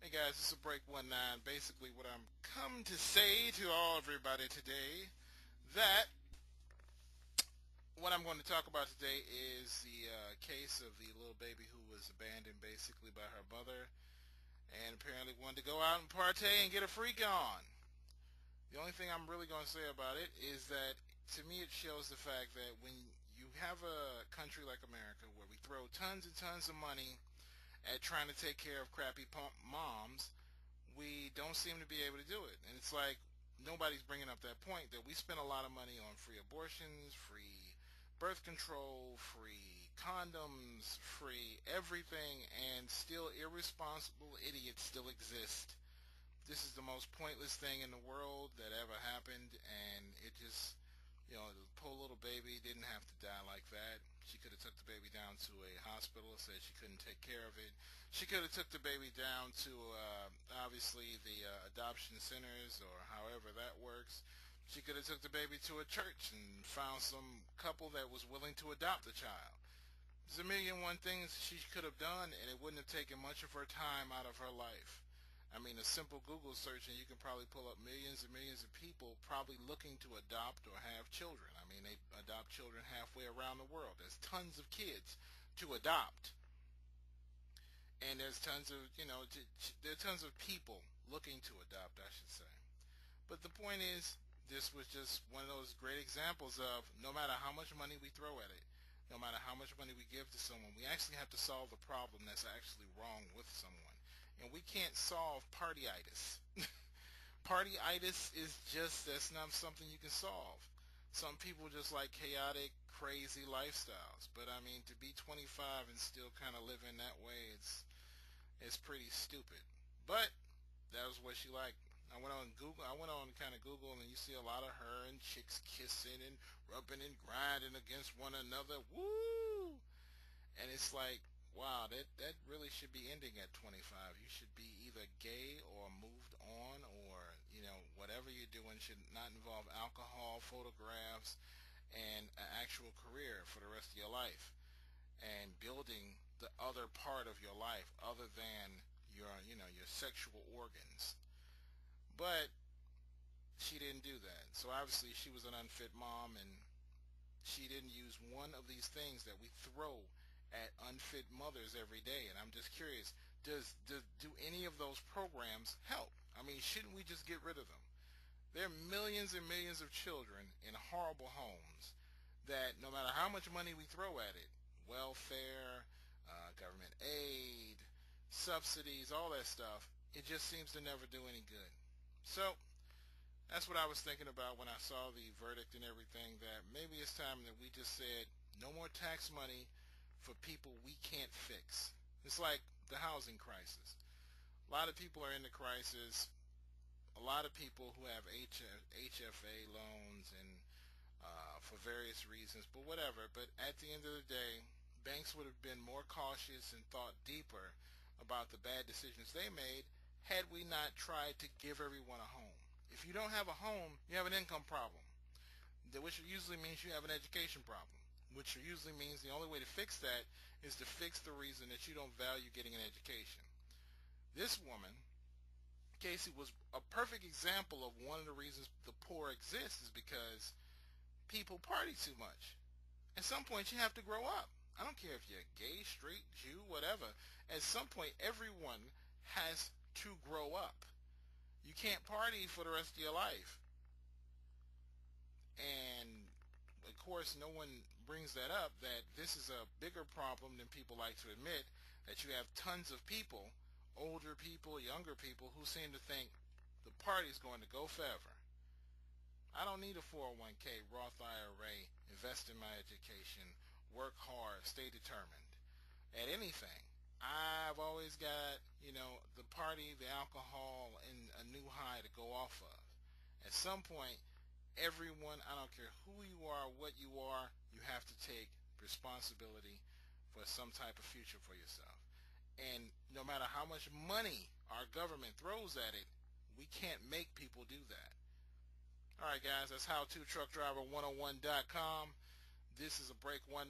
Hey guys, this is Break19. Basically, what I'm come to say to everybody today, that what I'm going to talk about today is the case of the little baby who was abandoned basically by her mother and apparently wanted to go out and partay and get a freak on. The only thing I'm really going to say about it is that to me it shows the fact that when you have a country like America where we throw tons and tons of money at trying to take care of crappy moms, we don't seem to be able to do it. And it's like nobody's bringing up that point that we spend a lot of money on free abortions, free birth control, free condoms, free everything, and still irresponsible idiots still exist. This is the most pointless thing in the world that ever happened, and it just, the poor little baby didn't have to die like that. She could have took the baby down to a hospital, said she couldn't take care of it. She could have took the baby down to, obviously, the adoption centers or however that works. She could have took the baby to a church and found some couple that was willing to adopt the child. There's a million and one things she could have done, and it wouldn't have taken much of her time out of her life. I mean, a simple Google search and you can probably pull up millions and millions of people probably looking to adopt or have children. I mean, they adopt children halfway around the world. There's tons of kids to adopt. And there's tons of, there are tons of people looking to adopt, I should say. But the point is, this was just one of those great examples of no matter how much money we throw at it, no matter how much money we give to someone, we actually have to solve the problem that's actually wrong with someone. And we can't solve partyitis. Partyitis that's not something you can solve. Some people just like chaotic, crazy lifestyles. But I mean, to be 25 and still kind of live in that way, it's pretty stupid. But that was what she liked. I went on Google. I went on kind of Google, and you see a lot of her and chicks kissing and rubbing and grinding against one another. Woo! And it's like, wow, that really should be ending at 25. You should be either gay or moved on, or whatever you're doing should not involve alcohol, photographs, and an actual career for the rest of your life, and building the other part of your life other than your sexual organs. But she didn't do that. So obviously she was an unfit mom, and she didn't use one of these things that we throw at unfit mothers every day. And I'm just curious, do any of those programs help? I mean, shouldn't we just get rid of them? There are millions and millions of children in horrible homes that no matter how much money we throw at it, welfare, government aid, subsidies, all that stuff, it just seems to never do any good. So that's what I was thinking about when I saw the verdict and everything, that maybe it's time that we just said no more tax money for people we can't fix. It's like the housing crisis. A lot of people are in the crisis. A lot of people who have HFA loans and for various reasons, but whatever. But at the end of the day, banks would have been more cautious and thought deeper about the bad decisions they made had we not tried to give everyone a home. If you don't have a home, you have an income problem, which usually means you have an education problem, which usually means the only way to fix that is to fix the reason that you don't value getting an education. This woman, Casey, was a perfect example of one of the reasons the poor exist is because people party too much. At some point, you have to grow up. I don't care if you're gay, straight, Jew, whatever. At some point, everyone has to grow up. You can't party for the rest of your life. And of course, no one brings that up, that this is a bigger problem than people like to admit, that you have tons of people, older people, younger people, who seem to think the party's going to go forever. I don't need a 401k, Roth IRA, invest in my education, work hard, stay determined at anything. I've always got, the party, the alcohol, and a new high to go off of. At some point, everyone, I don't care who you are, what you are, you have to take responsibility for some type of future for yourself. And no matter how much money our government throws at it, we can't make people do that. Alright guys, that's HowToTruckDriver101.com. This is a Break19.